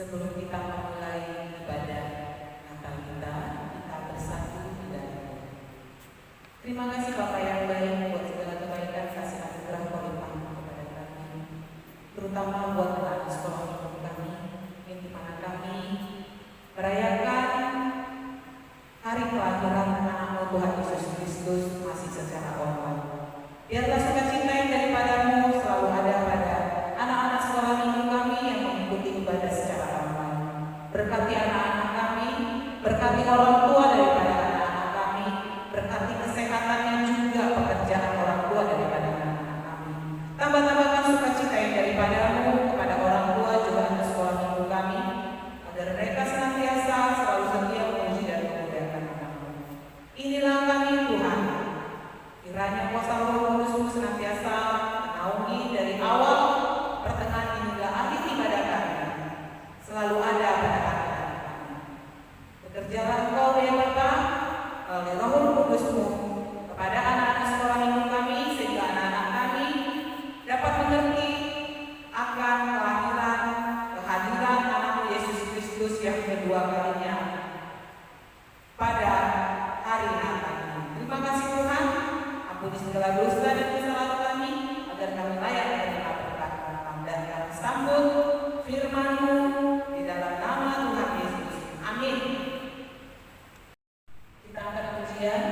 Sebelum kita memulai ibadah Natal kita bersatu di dalam doa. Terima kasih Bapak yang baik buat segala kebaikan kasih anugerah Kau limpahkan kepada kami, terutama buat anak sekolah minggu kami, yang dimana kami merayakan hari kelahiran anak Tuhan Yesus Kristus masih secara online. Biarlah sukacita yang daripadamu selalu ada pada anak-anak sekolah minggu kami yang mengikuti ibadah secara online. Berkati anak-anak kami, berkati orang tua daripada anak-anak kami, berkati kesehatan yang juga pekerjaan orang tua daripada anak-anak kami. Tambah-tambahkan sukacita yang daripadamu kepada orang tua juga anak sekolah minggu kami, agar mereka senantiasa selalu setia memuji dan memuliakan nama-Mu. Inilah kami Tuhan, kiranya kuasa Roh Kudus-Mu senantiasa menaungi dari awal, pertengahan hingga akhir ibadah kami, selalu ada pada anak-anak kami. Bekerjalah Engkau ya Bapa oleh Roh Kudus-Mu kepada anak-anak sekolah minggu kami, sehingga anak-anak kami dapat mengerti akan kehadiran anak-Mu Yesus Kristus yang kedua kalinya pada hari Natal ini. Terima kasih Tuhan, ampuni segala dosa dan kesalahan kami, agar kami layak menerima berkat-Mu, dan kami sambut firman-Mu di dalam nama Tuhan Yesus. Amin. Kita akan pujian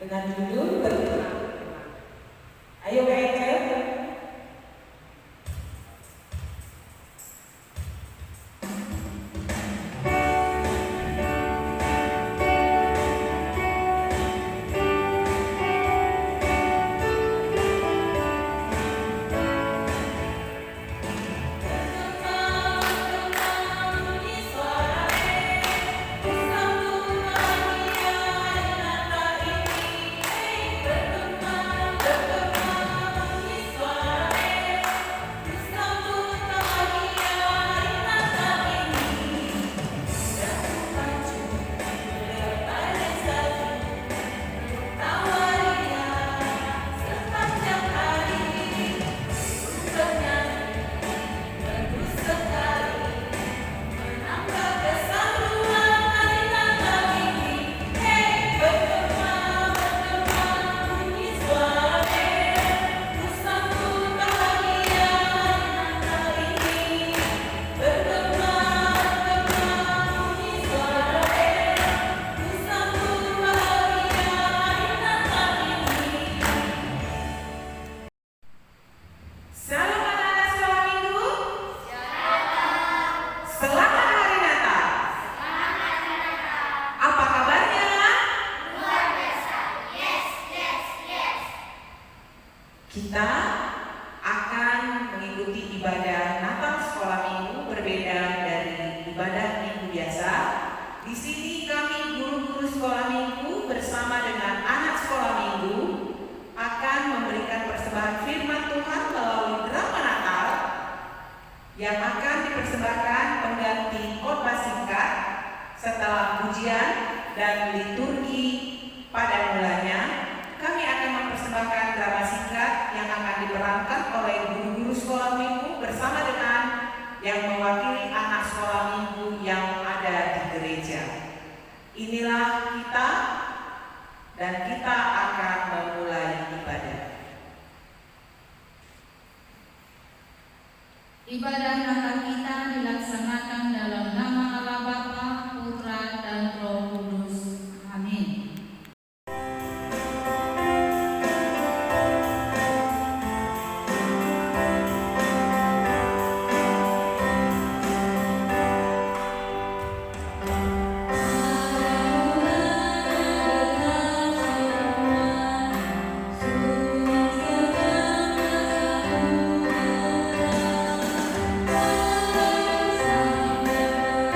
dengan judul berdoa. Ayo Kak. Kita akan mengikuti ibadah Natal sekolah minggu berbeda dari ibadah minggu biasa. Di sini kami guru-guru sekolah minggu bersama dengan anak sekolah minggu akan memberikan persembahan firman Tuhan melalui drama Natal yang akan dipersembahkan pengganti khotbah singkat setelah pujian dan liturgi pada mulanya. Kami akan mempersembahkan drama singkat yang akan diperankan oleh guru-guru sekolah minggu bersama dengan yang mewakili anak sekolah minggu yang ada di gereja. Inilah kita, dan kita akan memulai ibadah. Ibadah Natal kita dilaksanakan dalam nama Allah Bapa, Putra, dan Roh Kudus. Amin. Sampai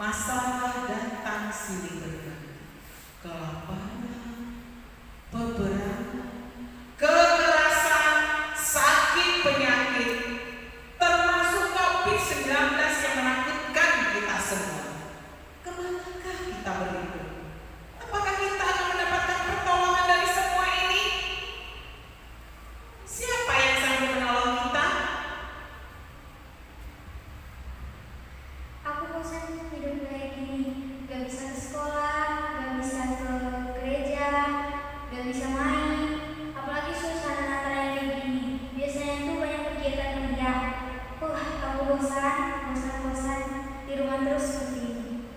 masalah datang silih berganti, kelaparan, peperangan, kekerasan, sakit, penyakit, termasuk COVID-19 yang menakutkan kita semua. Kemanakah kita berlindung? Apakah kita akan mendapatkan pertolongan dari semua ini? Siapa yang sanggup menolong kita? Aku bosan hidup kayak gini, gak bisa ke sekolah, gak bisa ke gereja, gak bisa main, apalagi suasana Natal yang kayak gini. Biasanya tuh banyak kegiatan meriah. Aku bosan di rumah terus seperti ini.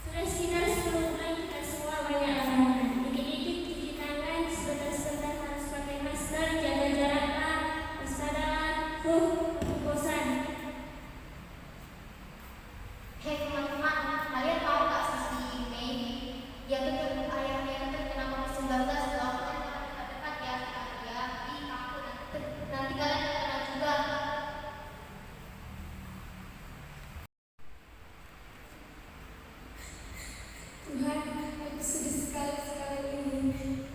Sudah sekitar 10 bulan kita semua banyak anak-anak. Dikit-dikit cuci tangan, sebentar-sebentar harus pakai masker, jaga jarak, waspadaan, aku bosan. Hei teman-teman, kalian tahu gak sisi Mei? Dia tuh ayahnya terkena COVID-19 loh. Dekat ya, nanti kalian terkena juga. Tuhan, aku sedih sekali sekarang ini.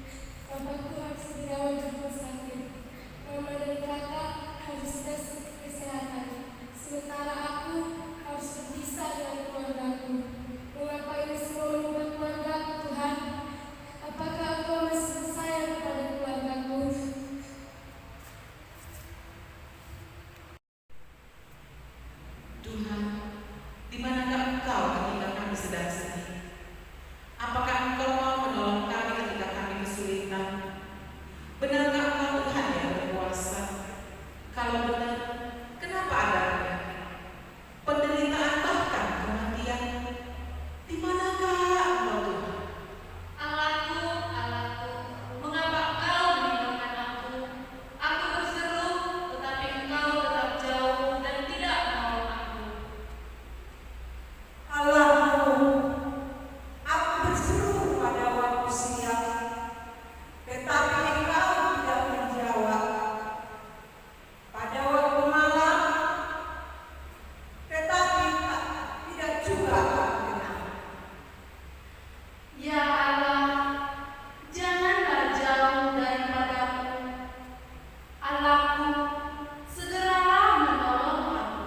Bapakku harus dirawat di rumah sakit. Mama dan kakak harus tes kesehatan. Sementara aku harus berpisah dengan keluargaku. Mengapa ini semua menimpa keluargaku, Tuhan? Apakah Engkau masih bersayang kepada keluargaku? Tuhan, di manakah Engkau ketika kami sedang sedih? Apakah Engkau mau menolong kami ketika kami kesulitan? Benarkah Engkau Tuhan yang berkuasa? Kalau benar, kenapa ada penyakit, penderitaan, bahkan kematian? Di manakah Engkau Tuhan? Allahku, mengapa Engkau meninggalkan aku? Aku berseru, tetapi Engkau tetap jauh dan tidak menolong aku. Allahku, aku berseru pada waktu siang, tetapi Engkau tidak menjawab. Pada waktu malam, tetapi tidak juga mendengar. Ya Allah, janganlah jauh daripadaku. Allahku, segeralah menolong aku.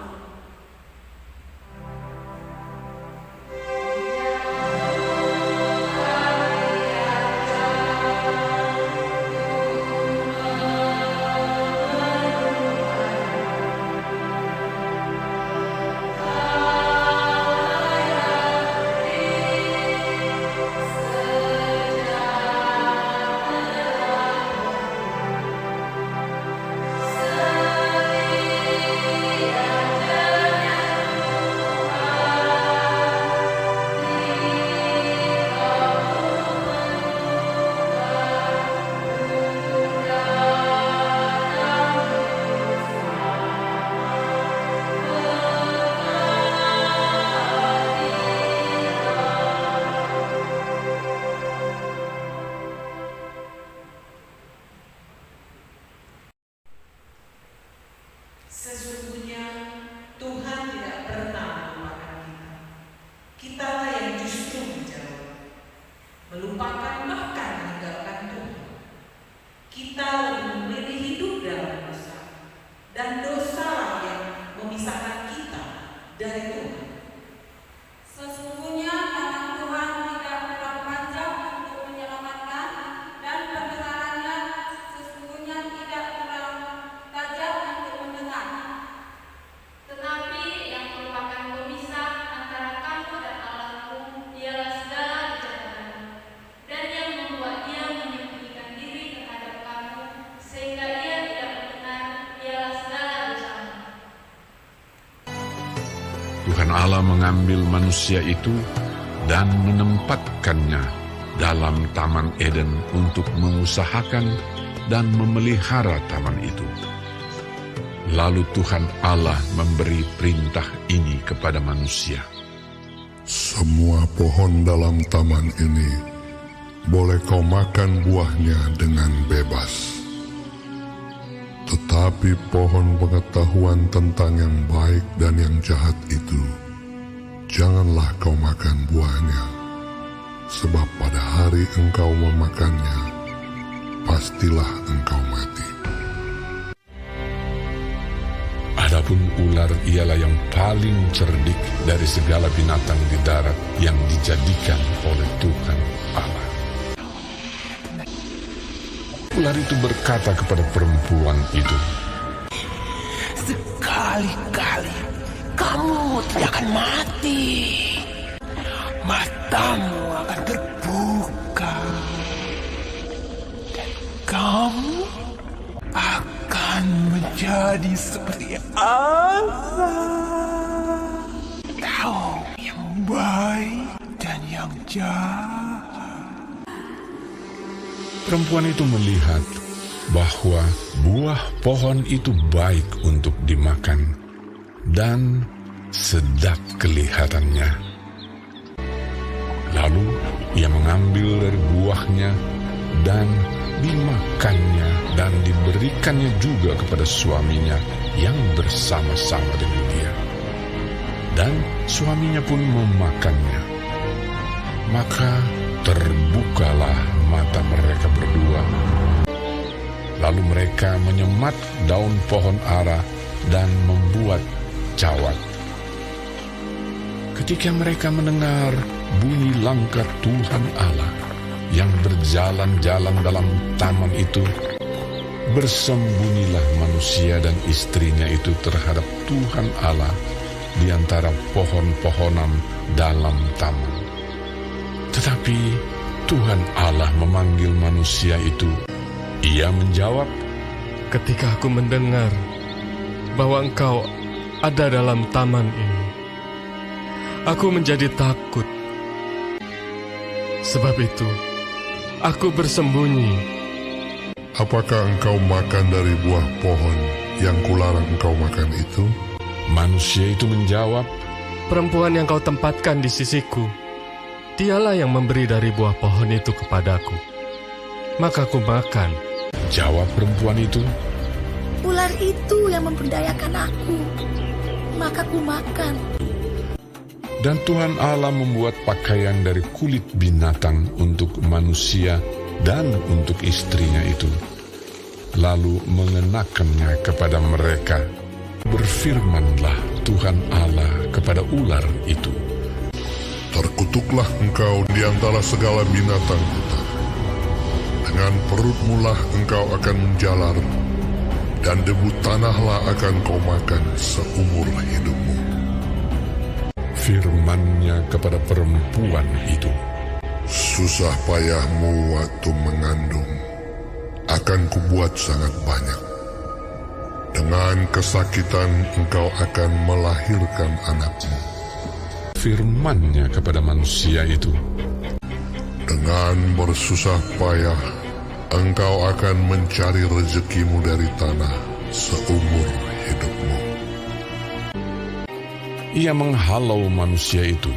Sesungguhnya Tuhan tidak pernah melupakan kita. Kitalah yang justru menjauh, melupakan bahkan meninggalkan Tuhan. Kita lebih memilih hidup dalam dosa, dan dosa yang memisahkan kita dari Tuhan. Sesungguhnya tangan Tuhan tidak pernah panjang untuk menyelamatkan, dan pendengarannya sesungguhnya tidak pernah tajam untuk mendengar. Tetapi yang merupakan pemisah antara kamu dan Allahmu ialah segala kejahatan, dan yang membuat Dia menyembunyikan diri terhadap kamu sehingga Ia tidak mendengar ialah segala dosamu. Tuhan Allah mengambil manusia itu dan menempatkannya dalam Taman Eden untuk mengusahakan dan memelihara taman itu. Lalu Tuhan Allah memberi perintah ini kepada manusia. Semua pohon dalam taman ini boleh kau makan buahnya dengan bebas. Tetapi pohon pengetahuan tentang yang baik dan yang jahat itu, janganlah kau makan buahnya, sebab pada hari engkau memakannya, pastilah engkau mati. Adapun ular ialah yang paling cerdik dari segala binatang di darat yang dijadikan oleh Tuhan Allah. Ular itu berkata kepada perempuan itu, "Sekali-kali kamu tidak akan mati. Matamu akan terbuka. Dan kamu akan menjadi seperti Allah, tahu yang baik dan yang jahat." perempuan itu melihat bahwa buah pohon itu baik untuk dimakan dan sedap kelihatannya. Lalu ia mengambil dari buahnya dan dimakannya dan diberikannya juga kepada suaminya yang bersama-sama dengan dia. Dan suaminya pun memakannya. Maka terbukalah mata mereka berdua. Lalu mereka menyemat daun pohon ara dan membuat cawat. Ketika mereka mendengar bunyi langkah Tuhan Allah yang berjalan-jalan dalam taman itu, bersembunyilah manusia dan istrinya itu terhadap Tuhan Allah di antara pohon-pohonan dalam taman. Tetapi Tuhan Allah memanggil manusia itu. Ia menjawab, "Ketika aku mendengar bahwa engkau ada dalam taman ini, aku menjadi takut. Sebab itu, aku bersembunyi." Apakah engkau makan dari buah pohon yang kularang engkau makan itu? Manusia itu menjawab, "Perempuan yang kau tempatkan di sisiku, dialah yang memberi dari buah pohon itu kepadaku. Maka aku makan." Jawab perempuan itu, "Ular itu yang memperdayakan aku, maka ku makan." dan Tuhan Allah membuat pakaian dari kulit binatang untuk manusia dan untuk istrinya itu, lalu mengenakannya kepada mereka. Berfirmanlah Tuhan Allah kepada ular itu, Terkutuklah engkau di antara segala binatang hutan. Dengan perutmu lah engkau akan menjalar, dan debu tanahlah akan kau makan seumur hidupmu. firman-Nya kepada perempuan itu, Susah payahmu waktu mengandung akan kubuat sangat banyak. Dengan kesakitan engkau akan melahirkan anakmu. firman-Nya kepada manusia itu, Dengan bersusah payah engkau akan mencari rezekimu dari tanah seumur hidupmu. Ia menghalau manusia itu.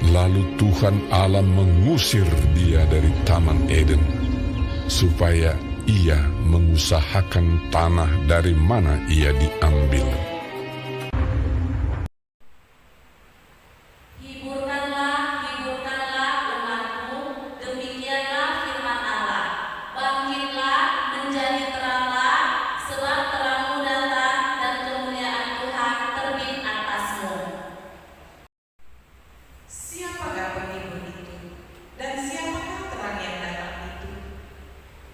Lalu Tuhan Allah mengusir dia dari Taman Eden, supaya ia mengusahakan tanah dari mana ia diambil. Hiburkanlah umatku, demikianlah firman Allah. Bangkitlah, menjadi teranglah, sebab terangmu datang dan kemuliaan Tuhan terbit atasmu. Siapakah penghibur itu? Dan siapakah terang yang datang itu?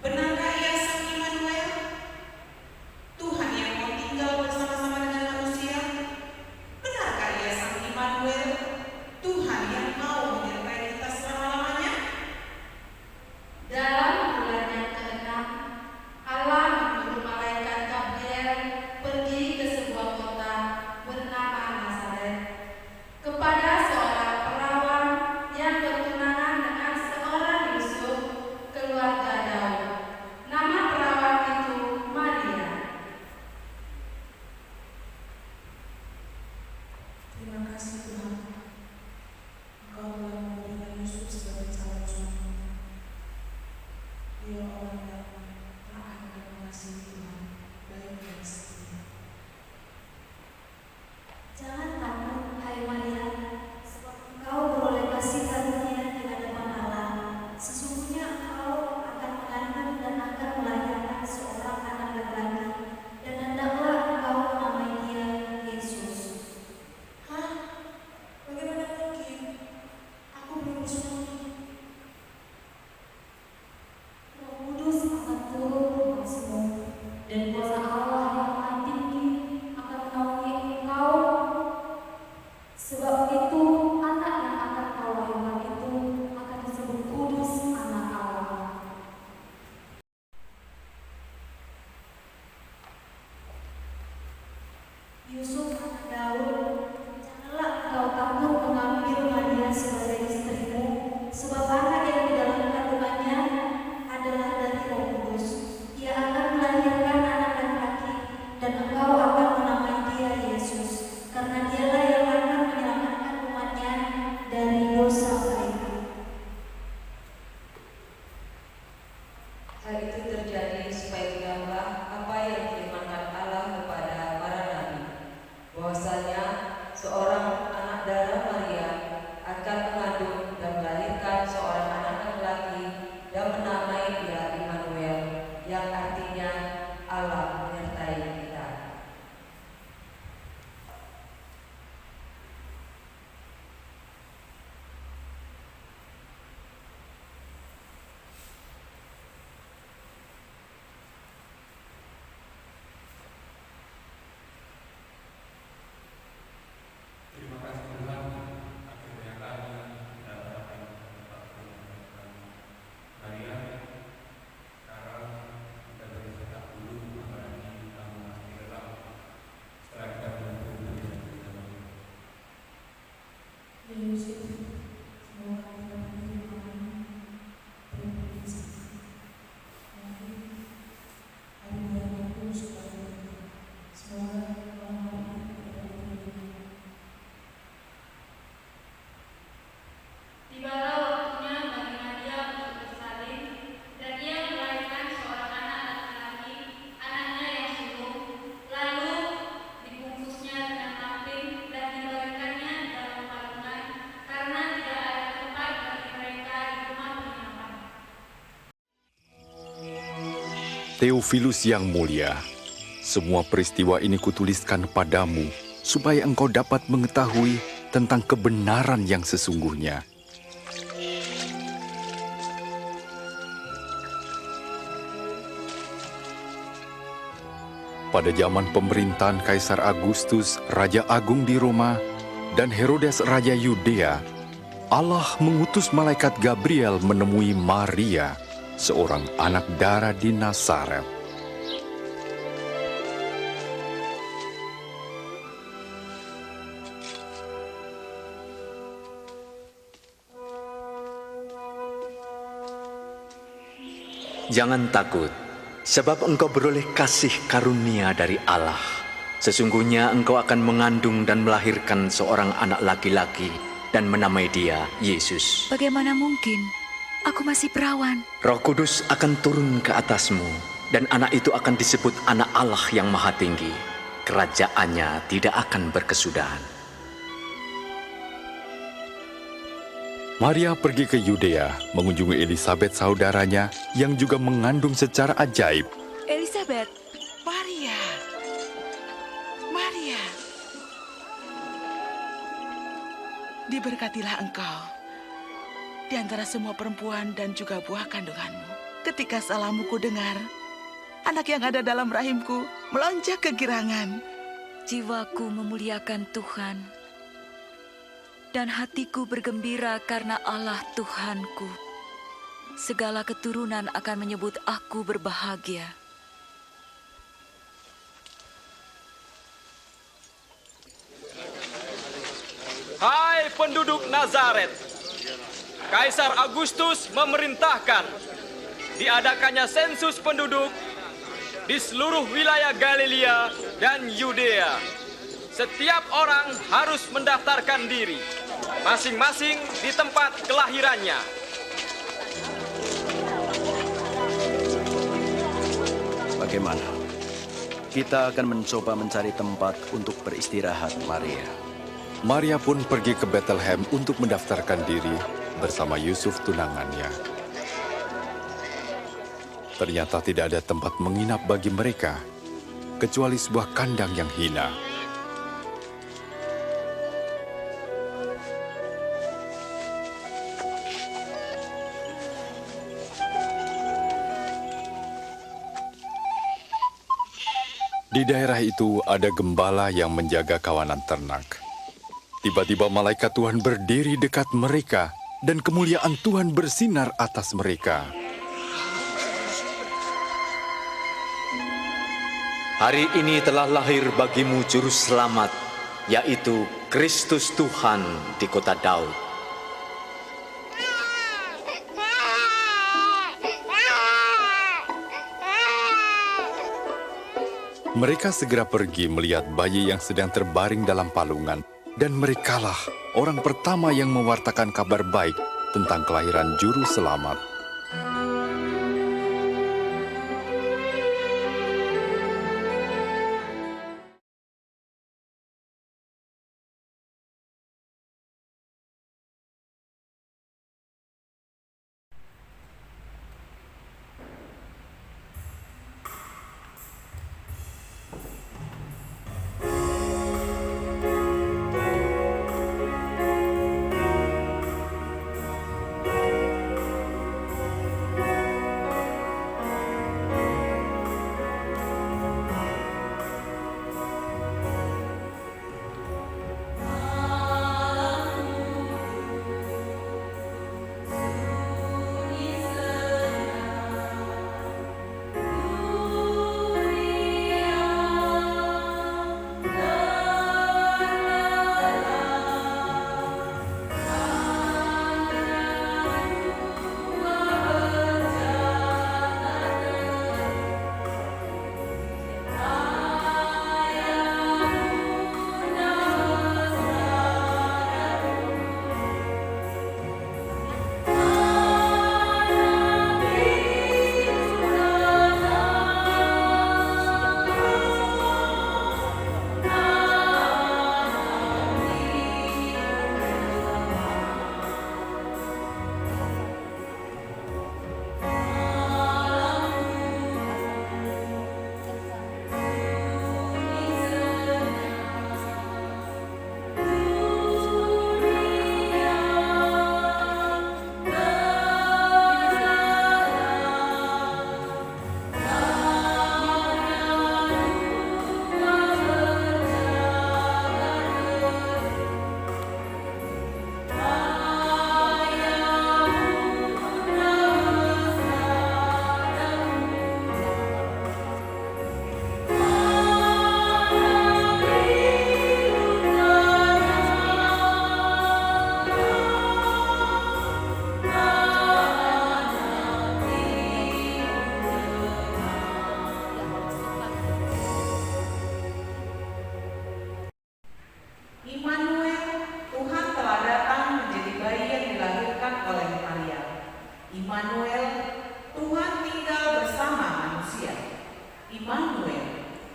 Benarkah ia Sang Immanuel? Tuhan yang mau tinggal bersama-sama dengan Jangan takut, hai Maria, sebab engkau beroleh kasih karunia di hadapan Allah. Sesungguhnya engkau akan mengandung dan akan melahirkan seorang anak laki-laki, dan hendaklah engkau menamai dia Yesus. Hah? Bagaimana mungkin? Aku belum bersuami. Roh Kudus akan turun atasmu, dan kuasa Allah yang Maha Tinggi akan menaungi engkau. Sebab itu, anak yang akan kau lahirkan itu akan disebut kudus, anak Allah. Yusuf anak Daud, janganlah engkau takut mengambil Maria sebagai istrimu, sebab anak yang di dalam kandungannya adalah dari Roh Kudus. Ia akan melahirkan anak laki-laki, dan engkau akan menamai dia Yesus, karena dialah yang akan menyelamatkan umatnya dari dosa mereka. Hal itu terjadi supaya digambar apa yang difirmankan Allah kepada para nabi, bahwasanya seorang anak darah Maria akan mengandung dan melahirkan seorang anak laki-laki dan menamai dia Immanuel, yang artinya Allah menyertai kita. Terima kasih Tuhan, akhirnya kami mendapatkan kesempatan Maria. Sekarang kita beristirahat dulu, apalagi kamu masih lelah. Setelah kita berdoa kita Ya Yusuf, semoga kita menjadi kami berprestasi. Mari, hari bulan waktu supaya semoga orang-orang kita berdoa. Tibalah waktunya bagi Maria untuk bersalin, dan ia melahirkan seorang anak laki-laki, anaknya yang sulung. Lalu dibungkusnya dengan kapling dan dibaringkannya dalam palungan, karena tidak ada tempat bagi mereka di rumah penginapan. Theophilus yang mulia, semua peristiwa ini kutuliskan padamu, supaya engkau dapat mengetahui tentang kebenaran yang sesungguhnya. Pada zaman pemerintahan Kaisar Agustus, Raja Agung di Roma, dan Herodes Raja Yudea, Allah mengutus malaikat Gabriel menemui Maria, seorang anak darah di Nazaret. Jangan takut, sebab engkau beroleh kasih karunia dari Allah. Sesungguhnya engkau akan mengandung dan melahirkan seorang anak laki-laki dan menamai dia Yesus. Bagaimana mungkin? Aku masih perawan. Roh Kudus akan turun ke atasmu, dan anak itu akan disebut anak Allah yang Maha Tinggi. Kerajaannya tidak akan berkesudahan. Maria pergi ke Yudea mengunjungi Elisabet saudaranya yang juga mengandung secara ajaib. Elisabet, Maria. Maria. Diberkatilah engkau di antara semua perempuan dan juga buah kandunganmu. Ketika salammu ku dengar, anak yang ada dalam rahimku melonjak kegirangan. jiwaku memuliakan Tuhan, dan hatiku bergembira karena Allah Tuhanku. Segala keturunan akan menyebut aku berbahagia. Hai penduduk Nazaret, Kaisar Agustus memerintahkan diadakannya sensus penduduk di seluruh wilayah Galilea dan Yudea. Setiap orang harus mendaftarkan diri, masing-masing di tempat kelahirannya. Bagaimana? Kita akan mencoba mencari tempat untuk beristirahat, Maria. Maria pun pergi ke Bethlehem untuk mendaftarkan diri bersama Yusuf tunangannya. Ternyata tidak ada tempat menginap bagi mereka, kecuali sebuah kandang yang hina. Di daerah itu ada gembala yang menjaga kawanan ternak. Tiba-tiba malaikat Tuhan berdiri dekat mereka, dan kemuliaan Tuhan bersinar atas mereka. Hari ini telah lahir bagimu juru selamat, yaitu Kristus Tuhan di kota Daud. Mereka segera pergi melihat bayi yang sedang terbaring dalam palungan, dan merekalah orang pertama yang mewartakan kabar baik tentang kelahiran Juru Selamat.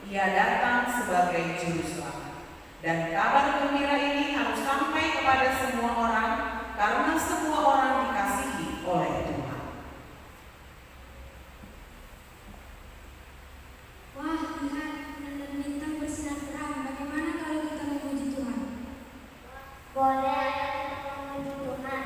Ia datang sebagai juru selamat. Dan kabar gembira ini harus sampai kepada semua orang, karena semua orang dikasihi oleh Tuhan. Wah, lihat, bulan dan bintang bersinar terang. Bagaimana kalau kita memuji Tuhan? Boleh, kita memuji Tuhan.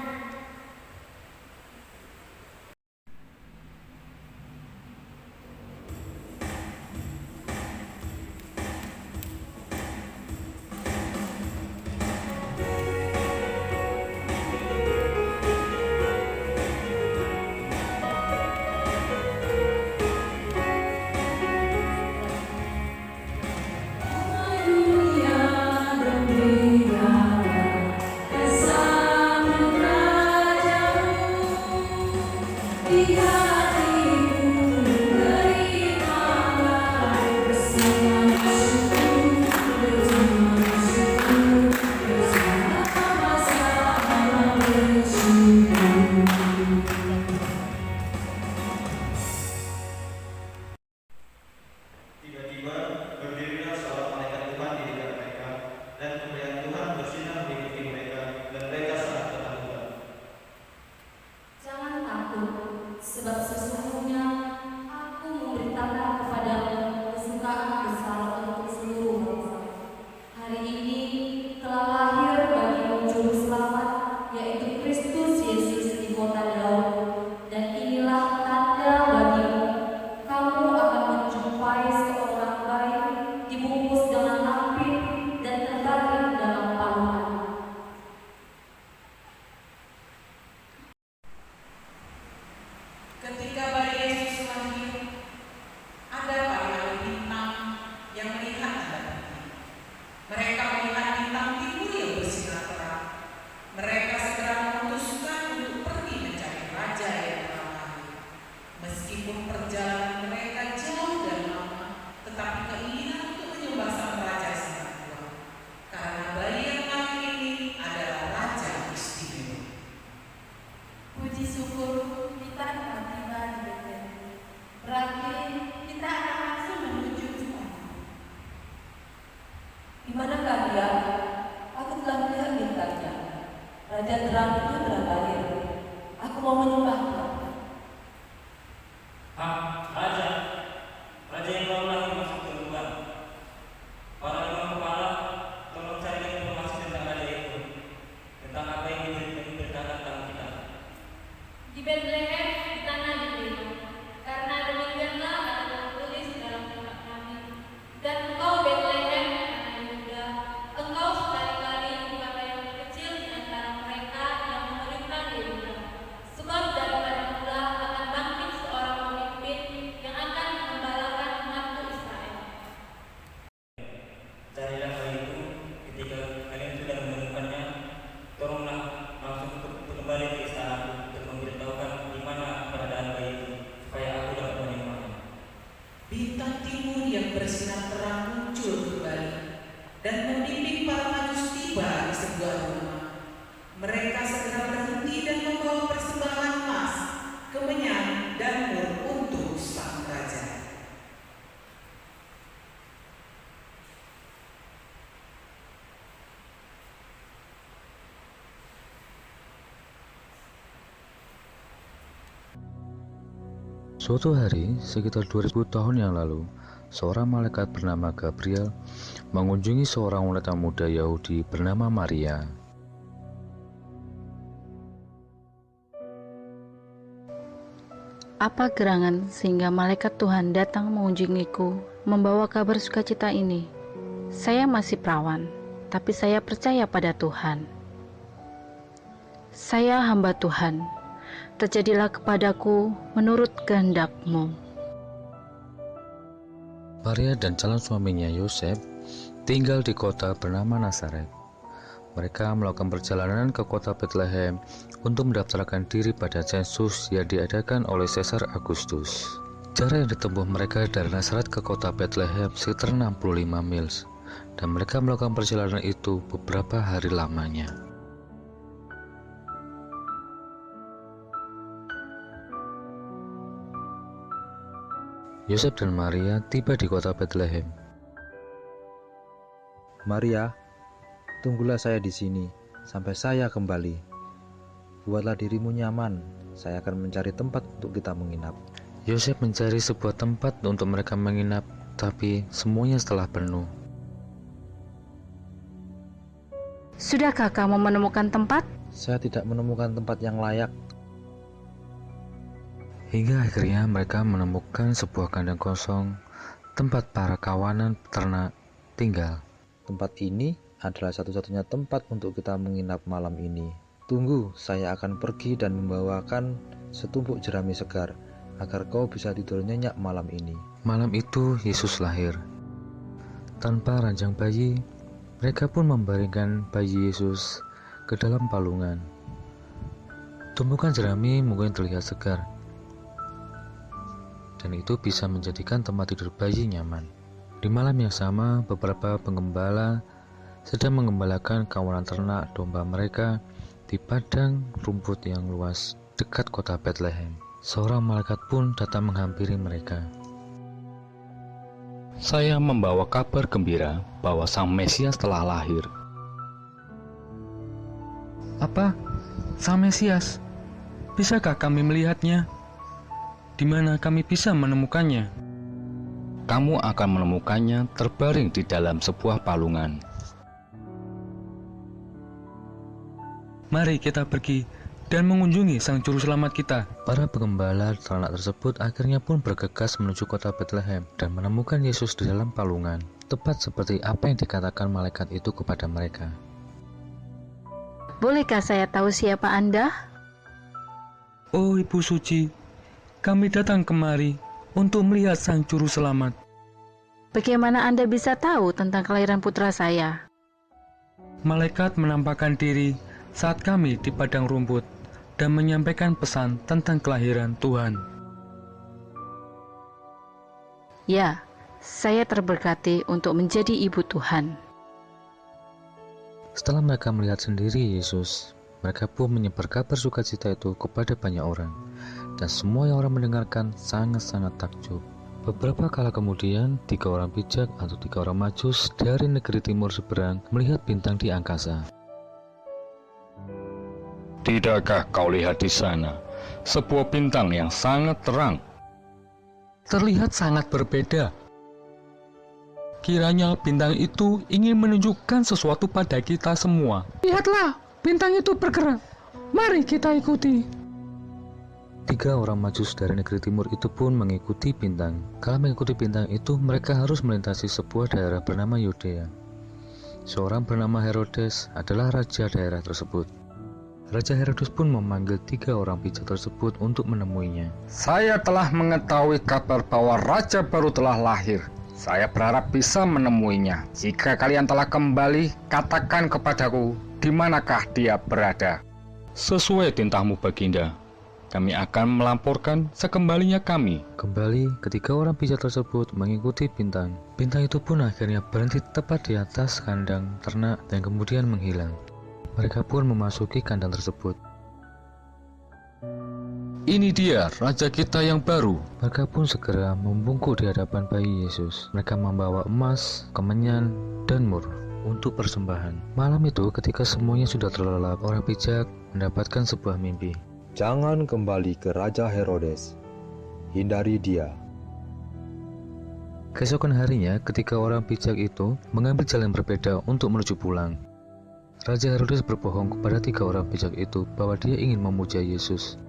Raja terang itu telah hadir. Aku mau menyembah Tuhan. Raja yang baru lagi masuk ke Tuhan. Para imam kepala, tolong carikan informasi tentang raja itu, tentang apa yang diberitakan tentang kita. Di Bethlehem, di tanah diterima, karena demikianlah ada tertulis dalam kitab kami. Dan engkau Bethlehem, tanah Yehuda, engkau sekali-kali bukanlah yang kecil di antara mereka yang memerintah di Yehuda. Sebab daripada mula akan bangkit seorang pemimpin yang akan mengembalakan umatku Israel. Carilah bayi itu, ketika kalian sudah menemukannya, tolonglah langsung untuk kembali ke istana untuk memberitahukan di mana keberadaan bayi itu, supaya aku dapat menemukannya. Bintang timur yang bersinar terang muncul kembali dan membimbing para majus tiba di sebuah rumah. Mereka segera berhenti dan membawa persembahan emas, kemenyan, dan mur untuk sang raja. Suatu hari, sekitar 2000 tahun yang lalu, seorang malaikat bernama Gabriel mengunjungi seorang wanita muda Yahudi bernama Maria. Apa gerangan sehingga malaikat Tuhan datang mengunjungiku, membawa kabar sukacita ini? Saya masih perawan, tapi saya percaya pada Tuhan. Saya hamba Tuhan, terjadilah kepadaku menurut kehendak-Mu. Maria dan calon suaminya Yosef tinggal di kota bernama Nazaret. Mereka melakukan perjalanan ke kota Bethlehem untuk mendaftarkan diri pada sensus yang diadakan oleh Kaisar Agustus. Jarak yang ditempuh mereka dari Nazaret ke kota Bethlehem sekitar 65 mil, dan mereka melakukan perjalanan itu beberapa hari lamanya. Yosef dan Maria tiba di kota Bethlehem. Maria, tunggulah saya di sini sampai saya kembali. Buatlah dirimu nyaman, saya akan mencari tempat untuk kita menginap. Yosef mencari sebuah tempat untuk mereka menginap, tapi semuanya telah penuh. Sudahkah kamu menemukan tempat? Saya tidak menemukan tempat yang layak. Hingga akhirnya mereka menemukan sebuah kandang kosong, tempat para kawanan peternak tinggal. Tempat ini adalah satu-satunya tempat untuk kita menginap malam ini. Tunggu, saya akan pergi dan membawakan setumpuk jerami segar, agar kau bisa tidur nyenyak malam ini. Malam itu Yesus lahir. Tanpa ranjang bayi, mereka pun membaringkan bayi Yesus ke dalam palungan. Tumpukan jerami mungkin terlihat segar, dan itu bisa menjadikan tempat tidur bayi nyaman. Di malam yang sama, beberapa penggembala sedang mengembalakan kawanan ternak domba mereka di padang rumput yang luas dekat kota Bethlehem. Seorang malaikat pun datang menghampiri mereka. Saya membawa kabar gembira bahwa Sang Mesias telah lahir. Apa? Sang Mesias? Bisakah kami melihatnya? Di mana kami bisa menemukannya? Kamu akan menemukannya terbaring di dalam sebuah palungan. Mari kita pergi dan mengunjungi Sang Juru Selamat kita. Para penggembala ternak tersebut akhirnya pun bergegas menuju kota Bethlehem dan menemukan Yesus di dalam palungan, tepat seperti apa yang dikatakan malaikat itu kepada mereka. Bolehkah saya tahu siapa Anda? Oh Ibu Suci, kami datang kemari untuk melihat Sang Juru Selamat. Bagaimana Anda bisa tahu tentang kelahiran putra saya? Malaikat menampakkan diri saat kami di padang rumput dan menyampaikan pesan tentang kelahiran Tuhan. Ya, saya terberkati untuk menjadi ibu Tuhan. Setelah mereka melihat sendiri Yesus, mereka pun menyebar kabar sukacita itu kepada banyak orang, dan semua yang orang mendengarkan sangat-sangat takjub. Beberapa kala kemudian, 3 orang bijak atau 3 orang majus dari negeri timur seberang melihat bintang di angkasa. Tidakkah kau lihat di sana sebuah bintang yang sangat terang? Terlihat sangat berbeda. Kiranya bintang itu ingin menunjukkan sesuatu pada kita semua. Lihatlah, bintang itu bergerak. Mari kita ikuti. 3 orang majus dari negeri timur itu pun mengikuti bintang. Kalau mengikuti bintang itu, mereka harus melintasi sebuah daerah bernama Yudea. Seorang bernama Herodes adalah raja daerah tersebut. Raja Herodes pun memanggil 3 orang pijak tersebut untuk menemuinya. Saya telah mengetahui kabar bahwa raja baru telah lahir. Saya berharap bisa menemuinya. Jika kalian telah kembali, katakan kepadaku di manakah dia berada. Sesuai titahmu, Baginda. Kami akan melaporkan sekembalinya kami. Kembali, ketiga orang pijak tersebut mengikuti bintang. Bintang itu pun akhirnya berhenti tepat di atas kandang ternak dan kemudian menghilang. Mereka pun memasuki kandang tersebut. Ini dia raja kita yang baru. Mereka pun segera membungkuk di hadapan bayi Yesus. Mereka membawa emas, kemenyan, dan mur untuk persembahan. Malam itu ketika semuanya sudah terlelap, orang pijak mendapatkan sebuah mimpi. Jangan kembali ke Raja Herodes. Hindari dia. Keesokan harinya, ketika orang pijak itu mengambil jalan berbeda untuk menuju pulang, Raja Herodes berbohong kepada 3 orang pijak itu bahwa dia ingin memuja Yesus.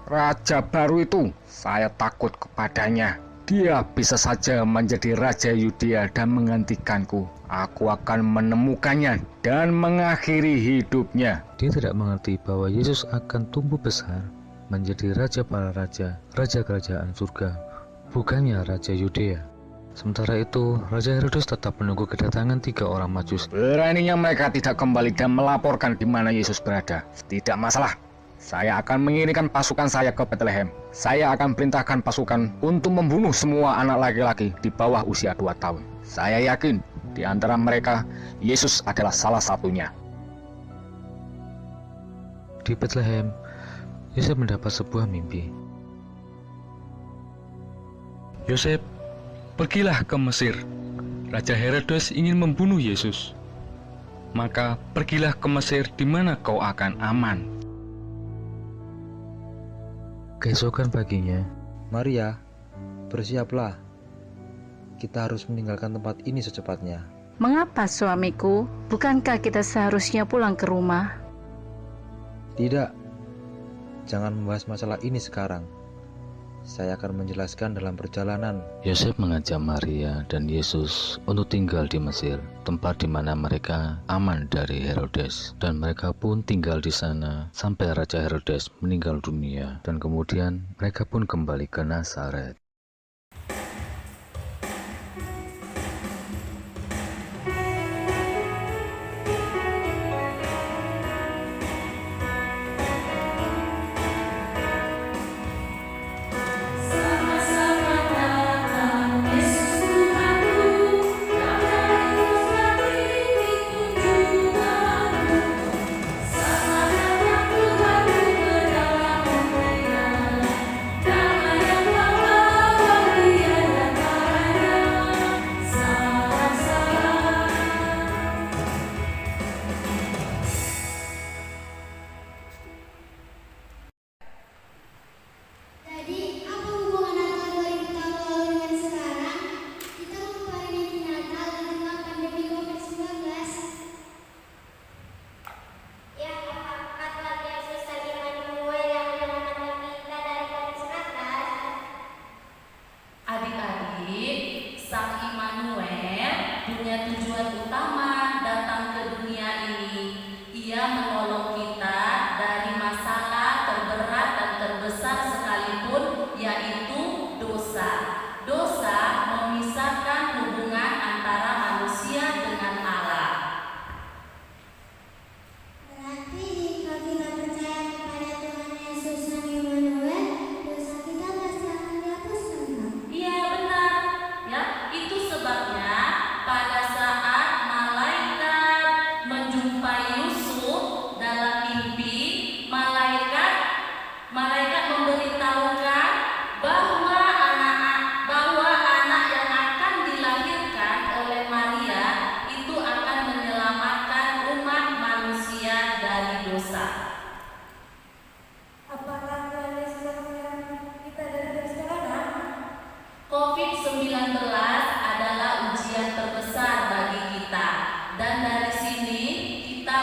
Raja baru itu, saya takut kepadanya. Dia bisa saja menjadi Raja Yudea dan menggantikanku. Aku akan menemukannya dan mengakhiri hidupnya. Dia tidak mengerti bahwa Yesus akan tumbuh besar menjadi Raja para Raja, Raja Kerajaan Surga, bukannya Raja Yudea. Sementara itu, Raja Herodes tetap menunggu kedatangan 3 orang majus. Beraninya mereka tidak kembali dan melaporkan di mana Yesus berada. Tidak masalah. Saya akan mengirimkan pasukan saya ke Bethlehem. Saya akan perintahkan pasukan untuk membunuh semua anak laki-laki di bawah usia 2 tahun. Saya yakin di antara mereka, Yesus adalah salah satunya. Di Bethlehem, Yosef mendapat sebuah mimpi. Yosef, pergilah ke Mesir. Raja Herodes ingin membunuh Yesus. Maka pergilah ke Mesir di mana kau akan aman. Keesokan paginya, Maria, bersiaplah. Kita harus meninggalkan tempat ini secepatnya. Mengapa, suamiku? Bukankah kita seharusnya pulang ke rumah? Tidak. Jangan membahas masalah ini sekarang. Saya akan menjelaskan dalam perjalanan. Yosef mengajak Maria dan Yesus untuk tinggal di Mesir, tempat di mana mereka aman dari Herodes. Dan mereka pun tinggal di sana sampai Raja Herodes meninggal dunia. Dan kemudian mereka pun kembali ke Nazaret. Damai yang bawa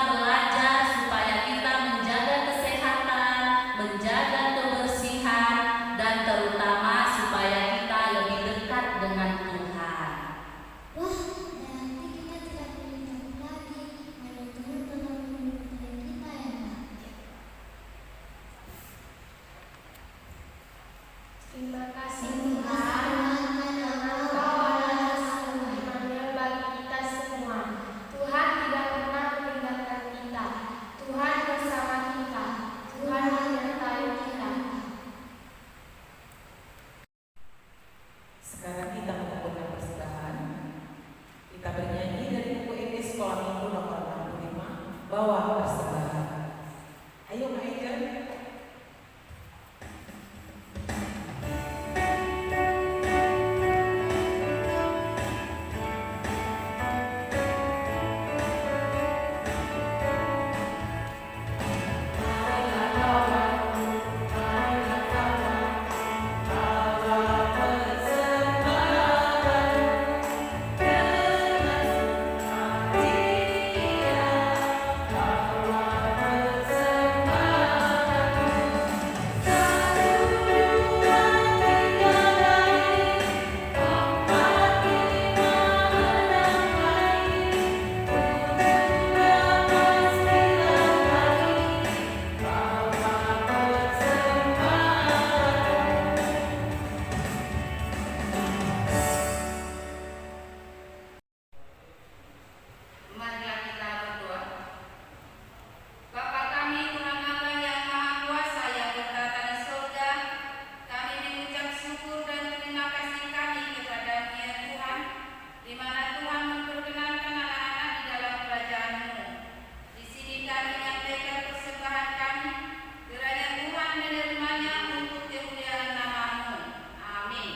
belajar supaya kita menjaga kesehatan, menjaga kebersihan, dan terutama supaya kita lebih dekat dengan Tuhan. Wah, berarti kita tidak perlu takut lagi. Karena Tuhan telah menyembuhkan kita ya, Pak. Terima kasih Tuhan karena Engkau adalah satu Immanuel bagi kita semua. Tuhan tidak pernah meninggalkan kita. Tuhan bersama kita. Tuhan menyertai kita. Sekarang kita mengumpulkan persembahan. Kita bernyanyi dari buku ini Sekolah Minggu nomor 65, Bawa Persembahan. Ayo Kak Ega. Marilah kita berdoa. Bapa kami, Tuhan Allah yang Maha Kuasa yang bertata di surga, kami mengucap syukur dan terima kasih kami kepada-Mu ya Tuhan, di mana Tuhan memperkenankan anak-anak di dalam kerajaan-Mu. Di sini kami menyampaikan persembahan kami, kiranya Tuhan menerimanya untuk kemuliaan nama-Mu. Amin.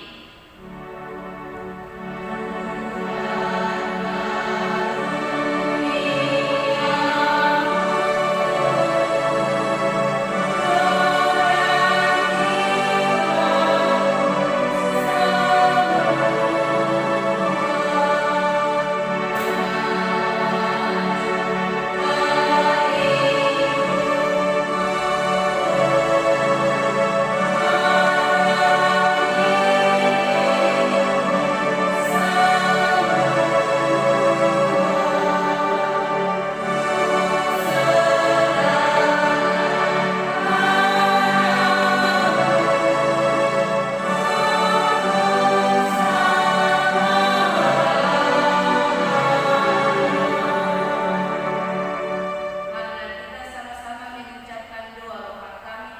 Marilah kita sama-sama mengucapkan doa Bapa kami.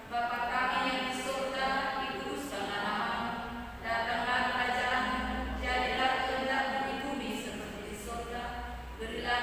Bapa kami yang di surga, dikuduskanlah nama-Mu. Datanglah kerajaan-Mu, jadilah kehendak-Mu di bumi seperti di surga. Berilah